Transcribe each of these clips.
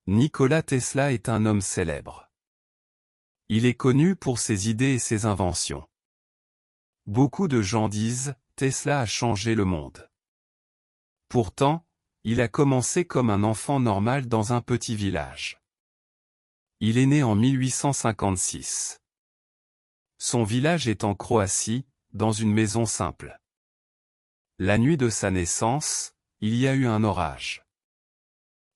Nikola Tesla est un homme célèbre. Il est connu pour ses idées et ses inventions. Beaucoup de gens disent « Tesla a changé le monde ». Pourtant, il a commencé comme un enfant normal dans un petit village. Il est né en 1856. Son village est en Croatie, dans une maison simple. La nuit de sa naissance, il y a eu un orage.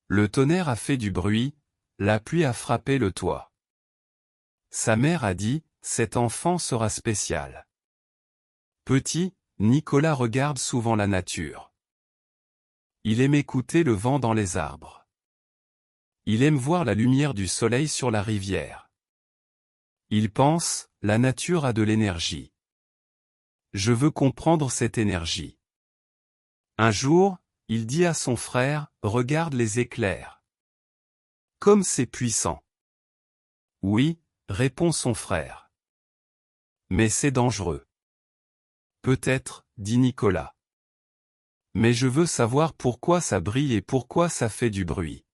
Le tonnerre a fait du bruit, la pluie a frappé le toit. Sa mère a dit, cet enfant sera spécial. Petit, Nikola regarde souvent la nature. Il aime écouter le vent dans les arbres. Il aime voir la lumière du soleil sur la rivière. Il pense, la nature a de l'énergie. Je veux comprendre cette énergie. Un jour, il dit à son frère, regarde les éclairs. Comme c'est puissant. Oui, répond son frère. Mais c'est dangereux. Peut-être, dit Nikola. Mais je veux savoir pourquoi ça brille et pourquoi ça fait du bruit.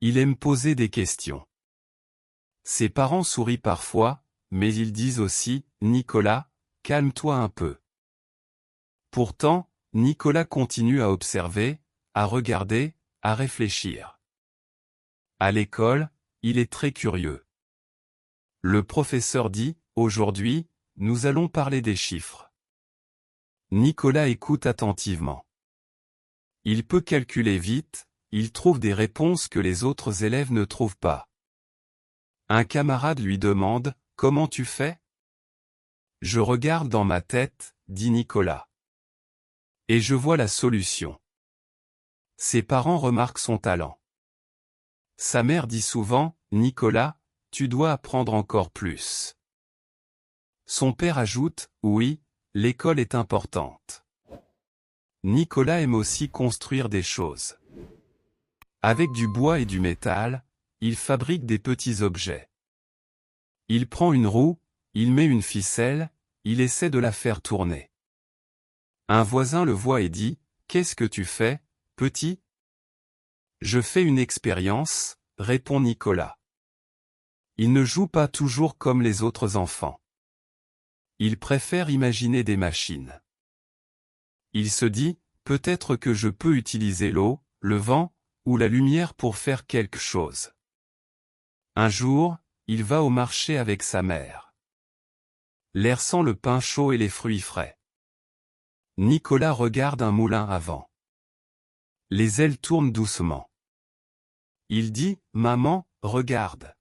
Il aime poser des questions. Ses parents sourient parfois, mais ils disent aussi, Nikola, calme-toi un peu. Pourtant, Nikola continue à observer, à regarder, à réfléchir. À l'école, il est très curieux. Le professeur dit, aujourd'hui, nous allons parler des chiffres. Nikola écoute attentivement. Il peut calculer vite, il trouve des réponses que les autres élèves ne trouvent pas. Un camarade lui demande, comment tu fais? Je regarde dans ma tête, dit Nikola. Et je vois la solution. Ses parents remarquent son talent. Sa mère dit souvent, Nikola, tu dois apprendre encore plus. Son père ajoute, oui, l'école est importante. Nikola aime aussi construire des choses. Avec du bois et du métal, il fabrique des petits objets. Il prend une roue, il met une ficelle, il essaie de la faire tourner. Un voisin le voit et dit, qu'est-ce que tu fais, petit? Je fais une expérience, répond Nikola. Il ne joue pas toujours comme les autres enfants. Il préfère imaginer des machines. Il se dit, peut-être que je peux utiliser l'eau, le vent, ou la lumière pour faire quelque chose. Un jour, il va au marché avec sa mère. L'air sent le pain chaud et les fruits frais. Nikola regarde un moulin à vent. Les ailes tournent doucement. Il dit, maman, regarde.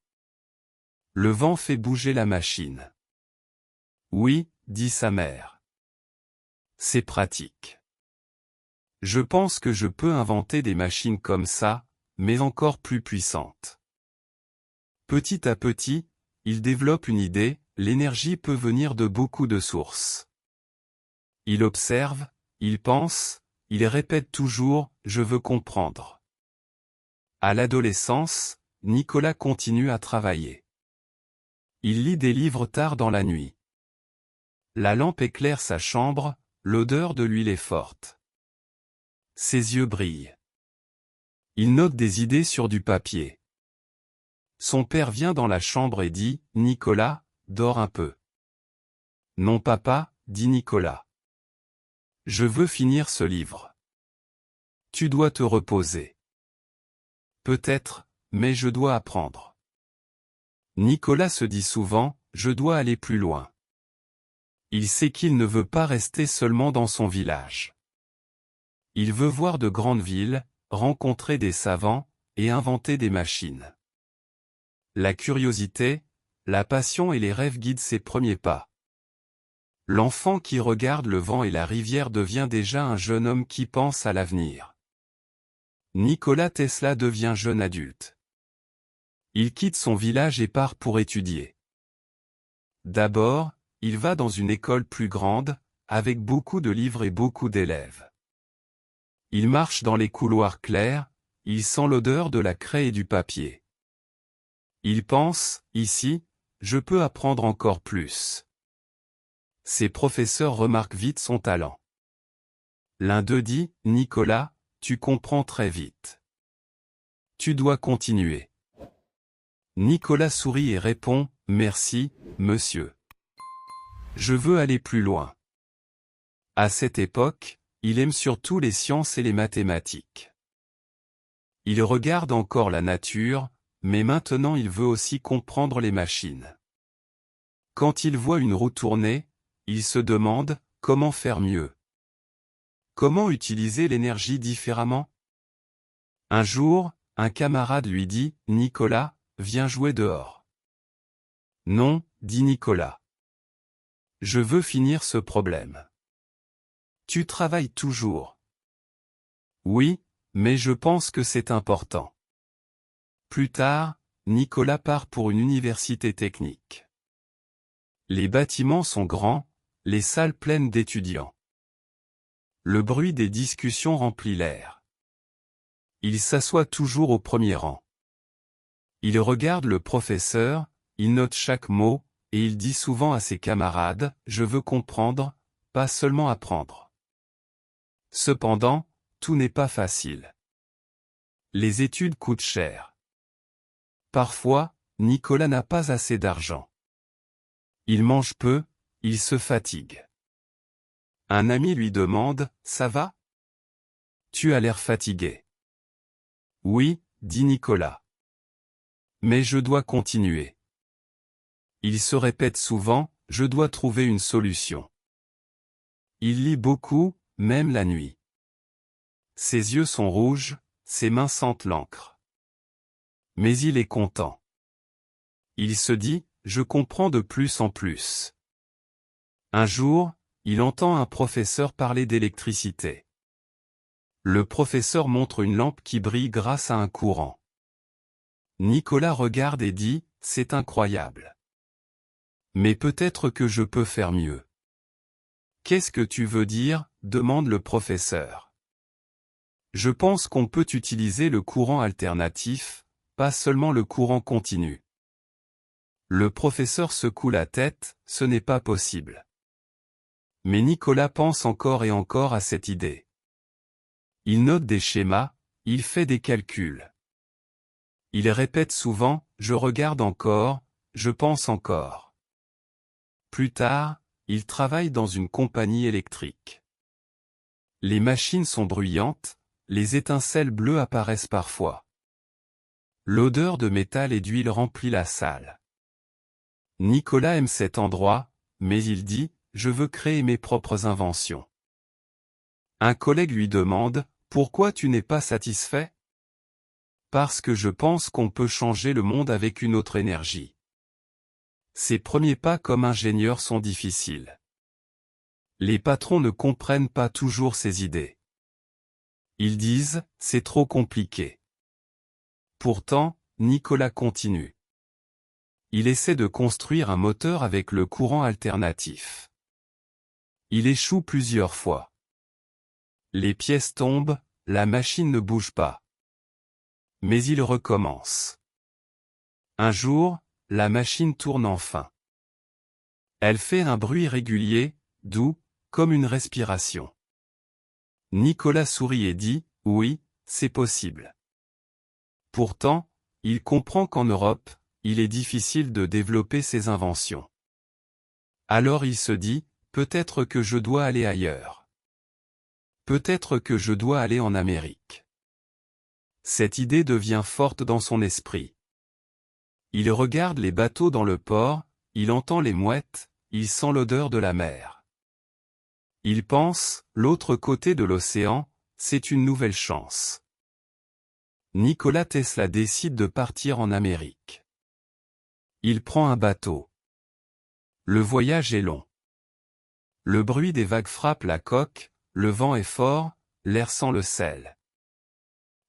Le vent fait bouger la machine. Oui, dit sa mère. C'est pratique. Je pense que je peux inventer des machines comme ça, mais encore plus puissantes. Petit à petit, il développe une idée, l'énergie peut venir de beaucoup de sources. Il observe, il pense, il répète toujours, je veux comprendre. À l'adolescence, Nikola continue à travailler. Il lit des livres tard dans la nuit. La lampe éclaire sa chambre, l'odeur de l'huile est forte. Ses yeux brillent. Il note des idées sur du papier. Son père vient dans la chambre et dit, Nikola, dors un peu. Non papa, dit Nikola. Je veux finir ce livre. Tu dois te reposer. Peut-être, mais je dois apprendre. Nikola se dit souvent, je dois aller plus loin. Il sait qu'il ne veut pas rester seulement dans son village. Il veut voir de grandes villes, rencontrer des savants, et inventer des machines. La curiosité, la passion et les rêves guident ses premiers pas. L'enfant qui regarde le vent et la rivière devient déjà un jeune homme qui pense à l'avenir. Nikola Tesla devient jeune adulte. Il quitte son village et part pour étudier. D'abord, il va dans une école plus grande, avec beaucoup de livres et beaucoup d'élèves. Il marche dans les couloirs clairs, il sent l'odeur de la craie et du papier. Il pense, ici, je peux apprendre encore plus. Ses professeurs remarquent vite son talent. L'un d'eux dit, Nikola, tu comprends très vite. Tu dois continuer. Nicolas sourit et répond, merci, monsieur. Je veux aller plus loin. À cette époque, il aime surtout les sciences et les mathématiques. Il regarde encore la nature, mais maintenant il veut aussi comprendre les machines. Quand il voit une roue tourner, il se demande, comment faire mieux? Comment utiliser l'énergie différemment? Un jour, un camarade lui dit, Nicolas, viens jouer dehors. Non, dit Nicolas. Je veux finir ce problème. Tu travailles toujours. Oui, mais je pense que c'est important. Plus tard, Nicolas part pour une université technique. Les bâtiments sont grands, les salles pleines d'étudiants. Le bruit des discussions remplit l'air. Il s'assoit toujours au premier rang. Il regarde le professeur, il note chaque mot, et il dit souvent à ses camarades, « Je veux comprendre, pas seulement apprendre. » Cependant, tout n'est pas facile. Les études coûtent cher. Parfois, Nicolas n'a pas assez d'argent. Il mange peu, il se fatigue. Un ami lui demande, « Ça va? Tu as l'air fatigué. » Oui, dit Nicolas. Mais je dois continuer. Il se répète souvent, « Je dois trouver une solution. » Il lit beaucoup, même la nuit. Ses yeux sont rouges, ses mains sentent l'encre. Mais il est content. Il se dit, je comprends de plus en plus. Un jour, il entend un professeur parler d'électricité. Le professeur montre une lampe qui brille grâce à un courant. Nicolas regarde et dit, c'est incroyable. Mais peut-être que je peux faire mieux. Qu'est-ce que tu veux dire? Demande le professeur. Je pense qu'on peut utiliser le courant alternatif, pas seulement le courant continu. Le professeur secoue la tête, ce n'est pas possible. Mais Nicolas pense encore et encore à cette idée. Il note des schémas, il fait des calculs. Il répète souvent, je regarde encore, je pense encore. Plus tard, il travaille dans une compagnie électrique. Les machines sont bruyantes, les étincelles bleues apparaissent parfois. L'odeur de métal et d'huile remplit la salle. Nicolas aime cet endroit, mais il dit, je veux créer mes propres inventions. Un collègue lui demande, pourquoi tu n'es pas satisfait? Parce que je pense qu'on peut changer le monde avec une autre énergie. Ses premiers pas comme ingénieur sont difficiles. Les patrons ne comprennent pas toujours ses idées. Ils disent, c'est trop compliqué. Pourtant, Nicolas continue. Il essaie de construire un moteur avec le courant alternatif. Il échoue plusieurs fois. Les pièces tombent, la machine ne bouge pas. Mais il recommence. Un jour, la machine tourne enfin. Elle fait un bruit régulier, doux, comme une respiration. Nicolas sourit et dit, oui, c'est possible. Pourtant, il comprend qu'en Europe, il est difficile de développer ses inventions. Alors il se dit, peut-être que je dois aller ailleurs. Peut-être que je dois aller en Amérique. Cette idée devient forte dans son esprit. Il regarde les bateaux dans le port, il entend les mouettes, il sent l'odeur de la mer. Il pense, l'autre côté de l'océan, c'est une nouvelle chance. Nikola Tesla décide de partir en Amérique. Il prend un bateau. Le voyage est long. Le bruit des vagues frappe la coque, le vent est fort, l'air sent le sel.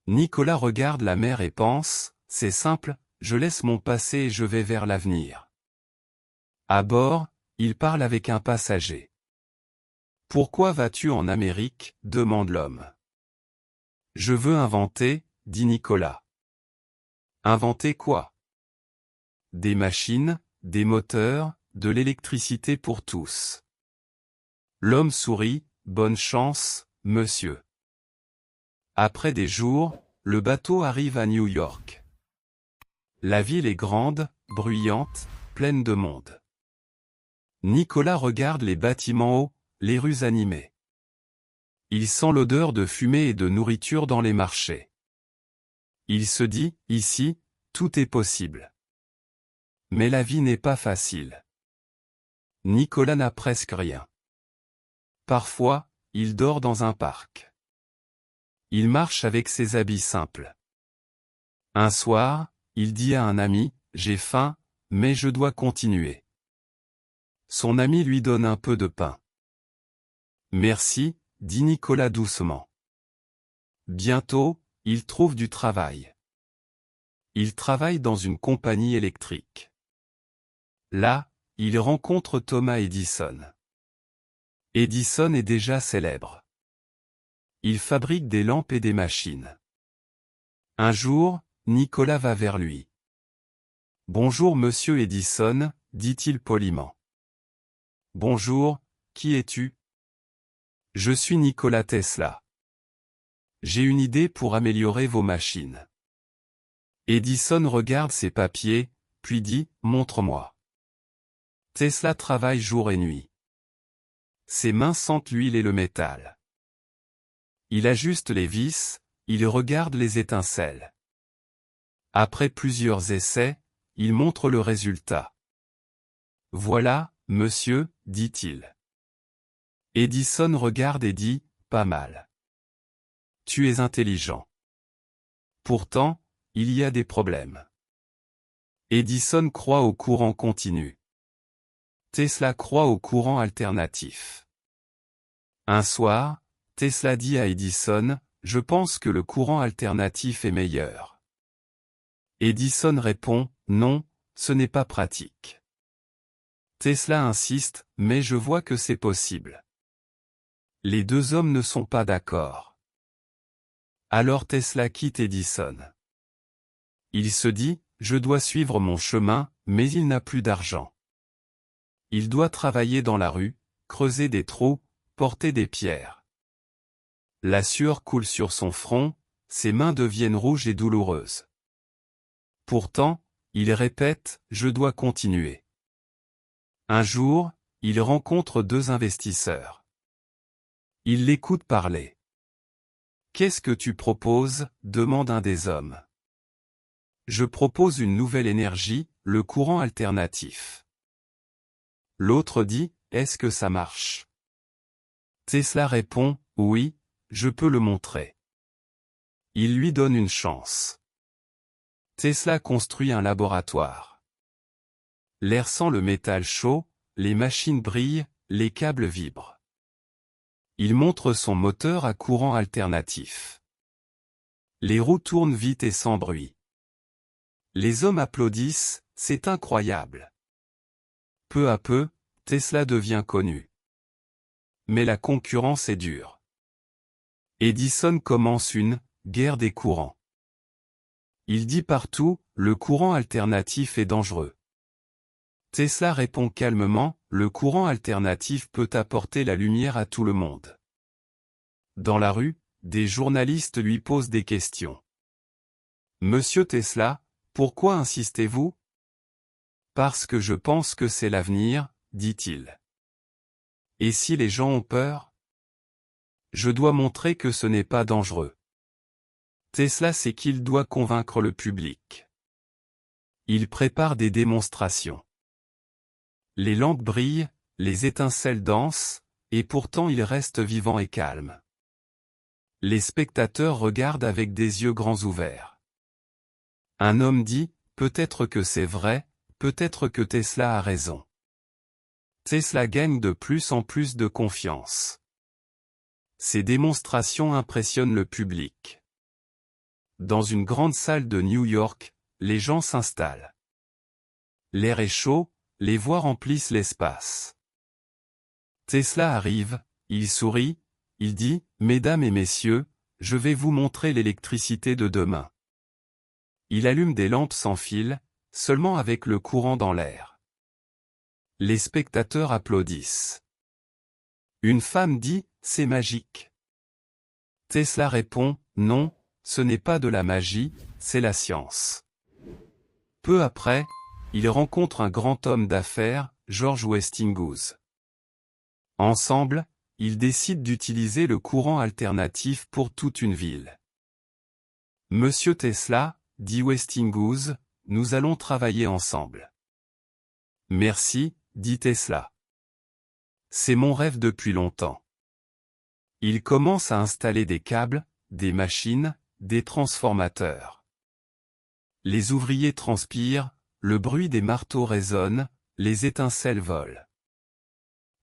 Nicolas regarde la mer et pense, c'est simple, je laisse mon passé et je vais vers l'avenir. À bord, il parle avec un passager. Pourquoi vas-tu en Amérique? Demande l'homme. Je veux inventer, dit Nicolas. Inventer quoi? Des machines, des moteurs, de l'électricité pour tous. L'homme sourit, bonne chance, monsieur. Après des jours, le bateau arrive à New York. La ville est grande, bruyante, pleine de monde. Nicolas regarde les bâtiments hauts, les rues animées. Il sent l'odeur de fumée et de nourriture dans les marchés. Il se dit, ici, tout est possible. Mais la vie n'est pas facile. Nicolas n'a presque rien. Parfois, il dort dans un parc. Il marche avec ses habits simples. Un soir, il dit à un ami, « J'ai faim, mais je dois continuer. » Son ami lui donne un peu de pain. « Merci, » dit Nicolas doucement. Bientôt, il trouve du travail. Il travaille dans une compagnie électrique. Là, il rencontre Thomas Edison. Edison est déjà célèbre. Il fabrique des lampes et des machines. Un jour, Nicolas va vers lui. « Bonjour monsieur Edison, » dit-il poliment. « Bonjour, qui es-tu ? » « Je suis Nikola Tesla. J'ai une idée pour améliorer vos machines. » Edison regarde ses papiers, puis dit, « Montre-moi. » Tesla travaille jour et nuit. Ses mains sentent l'huile et le métal. Il ajuste les vis, il regarde les étincelles. Après plusieurs essais, il montre le résultat. « Voilà, monsieur, » dit-il. Edison regarde et dit, « Pas mal. Tu es intelligent. » Pourtant, il y a des problèmes. Edison croit au courant continu. Tesla croit au courant alternatif. Un soir, Tesla dit à Edison, « Je pense que le courant alternatif est meilleur. » Edison répond, « Non, ce n'est pas pratique. » Tesla insiste, « Mais je vois que c'est possible. » Les deux hommes ne sont pas d'accord. Alors Tesla quitte Edison. Il se dit, « Je dois suivre mon chemin, mais il n'a plus d'argent. » Il doit travailler dans la rue, creuser des trous, porter des pierres. La sueur coule sur son front, ses mains deviennent rouges et douloureuses. Pourtant, il répète, « Je dois continuer. » Un jour, il rencontre deux investisseurs. Il l'écoute parler. « Qu'est-ce que tu proposes ? » demande un des hommes. « Je propose une nouvelle énergie, le courant alternatif. » L'autre dit, « Est-ce que ça marche ? » Tesla répond, « Oui, je peux le montrer. » Il lui donne une chance. Tesla construit un laboratoire. L'air sent le métal chaud, les machines brillent, les câbles vibrent. Il montre son moteur à courant alternatif. Les roues tournent vite et sans bruit. Les hommes applaudissent, c'est incroyable. Peu à peu, Tesla devient connu. Mais la concurrence est dure. Edison commence une guerre des courants. Il dit partout, le courant alternatif est dangereux. Tesla répond calmement, le courant alternatif peut apporter la lumière à tout le monde. Dans la rue, des journalistes lui posent des questions. Monsieur Tesla, pourquoi insistez-vous ? Parce que je pense que c'est l'avenir, dit-il. Et si les gens ont peur ? Je dois montrer que ce n'est pas dangereux. Tesla sait qu'il doit convaincre le public. Il prépare des démonstrations. Les lampes brillent, les étincelles dansent, et pourtant il reste vivant et calme. Les spectateurs regardent avec des yeux grands ouverts. Un homme dit, peut-être que c'est vrai, peut-être que Tesla a raison. Tesla gagne de plus en plus de confiance. Ces démonstrations impressionnent le public. Dans une grande salle de New York, les gens s'installent. L'air est chaud, les voix remplissent l'espace. Tesla arrive, il sourit, il dit, « Mesdames et messieurs, je vais vous montrer l'électricité de demain. » Il allume des lampes sans fil, seulement avec le courant dans l'air. Les spectateurs applaudissent. Une femme dit, « C'est magique. » Tesla répond, « Non, ce n'est pas de la magie, c'est la science. Peu après, il rencontre un grand homme d'affaires, George Westinghouse. Ensemble, ils décident d'utiliser le courant alternatif pour toute une ville. Monsieur Tesla, dit Westinghouse, nous allons travailler ensemble. Merci, dit Tesla. C'est mon rêve depuis longtemps. Il commence à installer des câbles, des machines, des transformateurs. Les ouvriers transpirent, le bruit des marteaux résonne, les étincelles volent.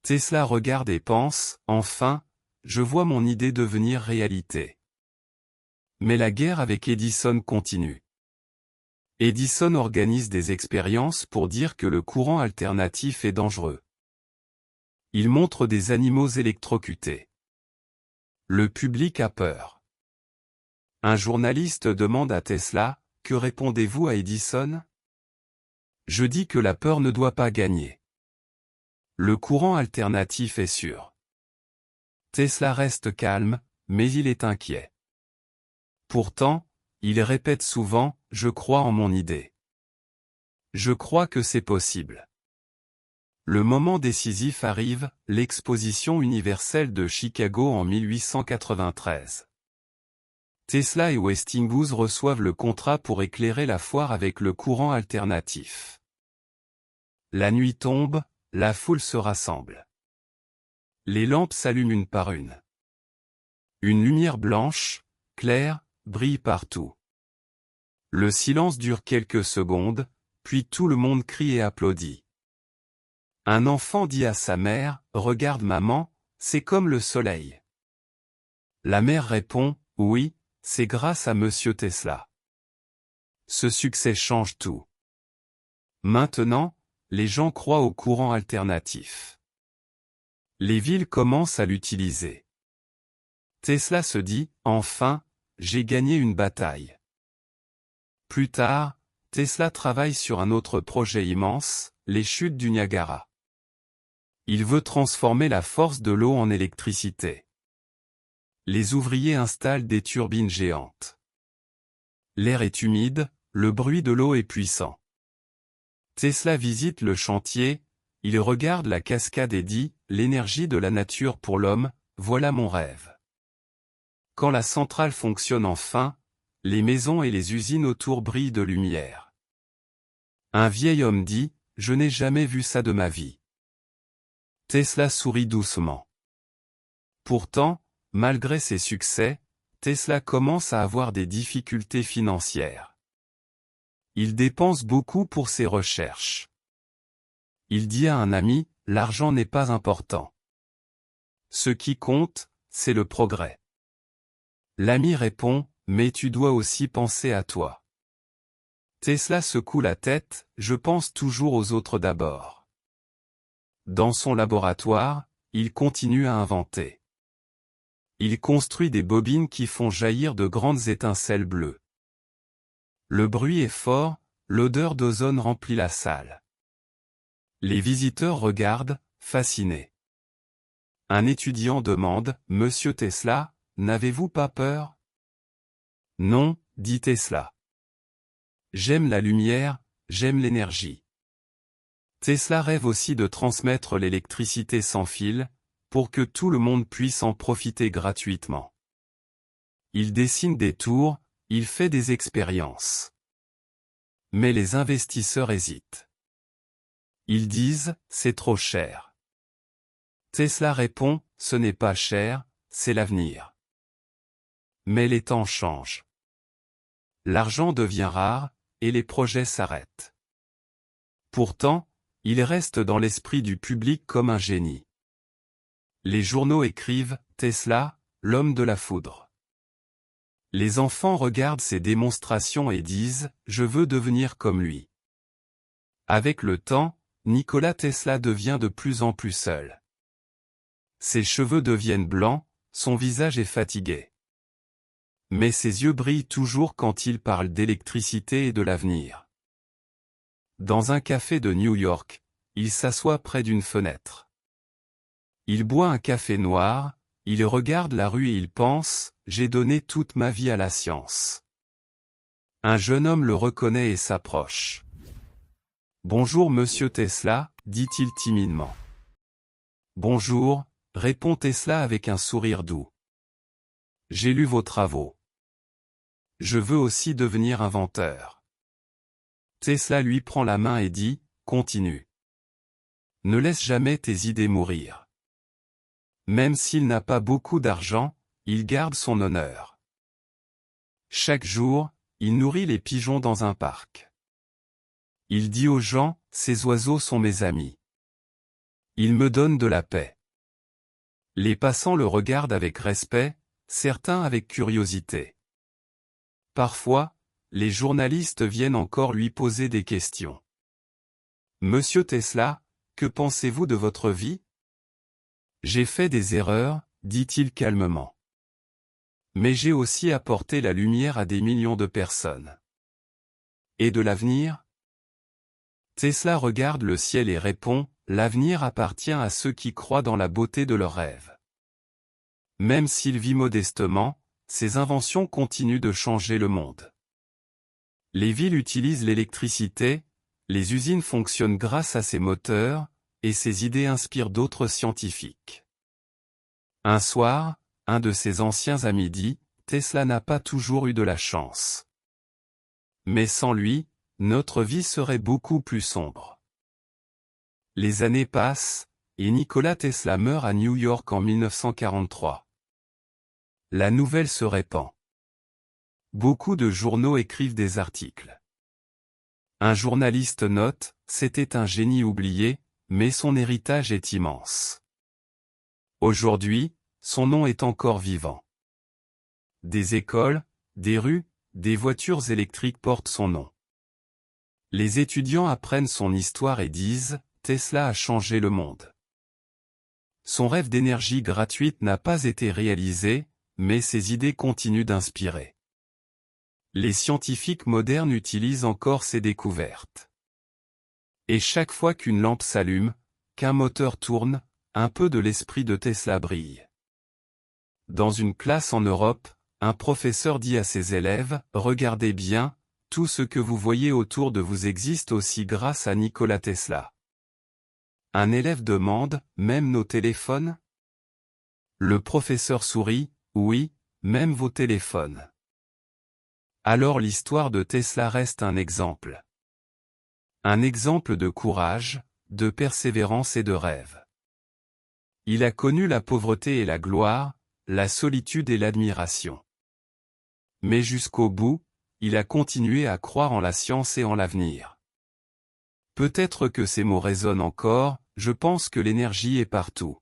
Tesla regarde et pense, enfin, je vois mon idée devenir réalité. Mais la guerre avec Edison continue. Edison organise des expériences pour dire que le courant alternatif est dangereux. Il montre des animaux électrocutés. Le public a peur. Un journaliste demande à Tesla, « Que répondez-vous à Edison ?» Je dis que la peur ne doit pas gagner. Le courant alternatif est sûr. Tesla reste calme, mais il est inquiet. Pourtant, il répète souvent, « Je crois en mon idée. Je crois que c'est possible. » Le moment décisif arrive, l'exposition universelle de Chicago en 1893. Tesla et Westinghouse reçoivent le contrat pour éclairer la foire avec le courant alternatif. La nuit tombe, la foule se rassemble. Les lampes s'allument une par une. Une lumière blanche, claire, brille partout. Le silence dure quelques secondes, puis tout le monde crie et applaudit. Un enfant dit à sa mère, « Regarde maman, c'est comme le soleil. » La mère répond, « Oui, c'est grâce à Monsieur Tesla. » Ce succès change tout. Maintenant, les gens croient au courant alternatif. Les villes commencent à l'utiliser. Tesla se dit, « Enfin, j'ai gagné une bataille. » Plus tard, Tesla travaille sur un autre projet immense, les chutes du Niagara. Il veut transformer la force de l'eau en électricité. Les ouvriers installent des turbines géantes. L'air est humide, le bruit de l'eau est puissant. Tesla visite le chantier, il regarde la cascade et dit, « L'énergie de la nature pour l'homme, voilà mon rêve. » Quand la centrale fonctionne enfin, les maisons et les usines autour brillent de lumière. Un vieil homme dit, « Je n'ai jamais vu ça de ma vie. » Tesla sourit doucement. Pourtant, malgré ses succès, Tesla commence à avoir des difficultés financières. Il dépense beaucoup pour ses recherches. Il dit à un ami, « L'argent n'est pas important. Ce qui compte, c'est le progrès. » L'ami répond, « Mais tu dois aussi penser à toi. » Tesla secoue la tête, « Je pense toujours aux autres d'abord. » Dans son laboratoire, il continue à inventer. Il construit des bobines qui font jaillir de grandes étincelles bleues. Le bruit est fort, l'odeur d'ozone remplit la salle. Les visiteurs regardent, fascinés. Un étudiant demande, « Monsieur Tesla, n'avez-vous pas peur ?» « Non, dit Tesla. J'aime la lumière, j'aime l'énergie. » Tesla rêve aussi de transmettre l'électricité sans fil, pour que tout le monde puisse en profiter gratuitement. Il dessine des tours, il fait des expériences. Mais les investisseurs hésitent. Ils disent, c'est trop cher. Tesla répond, ce n'est pas cher, c'est l'avenir. Mais les temps changent. L'argent devient rare, et les projets s'arrêtent. Pourtant, il reste dans l'esprit du public comme un génie. Les journaux écrivent, Tesla, l'homme de la foudre. Les enfants regardent ses démonstrations et disent, je veux devenir comme lui. Avec le temps, Nikola Tesla devient de plus en plus seul. Ses cheveux deviennent blancs, son visage est fatigué. Mais ses yeux brillent toujours quand il parle d'électricité et de l'avenir. Dans un café de New York, il s'assoit près d'une fenêtre. Il boit un café noir, il regarde la rue et il pense, j'ai donné toute ma vie à la science. Un jeune homme le reconnaît et s'approche. Bonjour monsieur Tesla, dit-il timidement. Bonjour, répond Tesla avec un sourire doux. J'ai lu vos travaux. Je veux aussi devenir inventeur. Tesla lui prend la main et dit, continue. Ne laisse jamais tes idées mourir. Même s'il n'a pas beaucoup d'argent, il garde son honneur. Chaque jour, il nourrit les pigeons dans un parc. Il dit aux gens, ces oiseaux sont mes amis. Ils me donnent de la paix. Les passants le regardent avec respect, certains avec curiosité. Parfois, les journalistes viennent encore lui poser des questions. Monsieur Tesla, que pensez-vous de votre vie? J'ai fait des erreurs, dit-il calmement. Mais j'ai aussi apporté la lumière à des millions de personnes. Et de l'avenir? Tesla regarde le ciel et répond, l'avenir appartient à ceux qui croient dans la beauté de leurs rêves. Même s'il vit modestement, ses inventions continuent de changer le monde. Les villes utilisent l'électricité, les usines fonctionnent grâce à ses moteurs, et ses idées inspirent d'autres scientifiques. Un soir, un de ses anciens amis dit, Tesla n'a pas toujours eu de la chance. Mais sans lui, notre vie serait beaucoup plus sombre. Les années passent, et Nikola Tesla meurt à New York en 1943. La nouvelle se répand. Beaucoup de journaux écrivent des articles. Un journaliste note, c'était un génie oublié, mais son héritage est immense. Aujourd'hui, son nom est encore vivant. Des écoles, des rues, des voitures électriques portent son nom. Les étudiants apprennent son histoire et disent, Tesla a changé le monde. Son rêve d'énergie gratuite n'a pas été réalisé, mais ses idées continuent d'inspirer. Les scientifiques modernes utilisent encore ses découvertes. Et chaque fois qu'une lampe s'allume, qu'un moteur tourne, un peu de l'esprit de Tesla brille. Dans une classe en Europe, un professeur dit à ses élèves, regardez bien, tout ce que vous voyez autour de vous existe aussi grâce à Nikola Tesla. Un élève demande, même nos téléphones? Le professeur sourit, oui, même vos téléphones. Alors l'histoire de Tesla reste un exemple. Un exemple de courage, de persévérance et de rêve. Il a connu la pauvreté et la gloire, la solitude et l'admiration. Mais jusqu'au bout, il a continué à croire en la science et en l'avenir. Peut-être que ces mots résonnent encore, je pense que l'énergie est partout.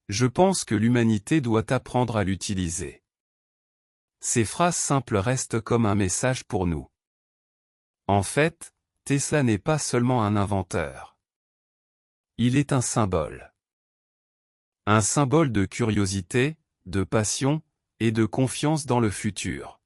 Je pense que l'humanité doit apprendre à l'utiliser. Ces phrases simples restent comme un message pour nous. En fait, Tesla n'est pas seulement un inventeur. Il est un symbole. Un symbole de curiosité, de passion, et de confiance dans le futur.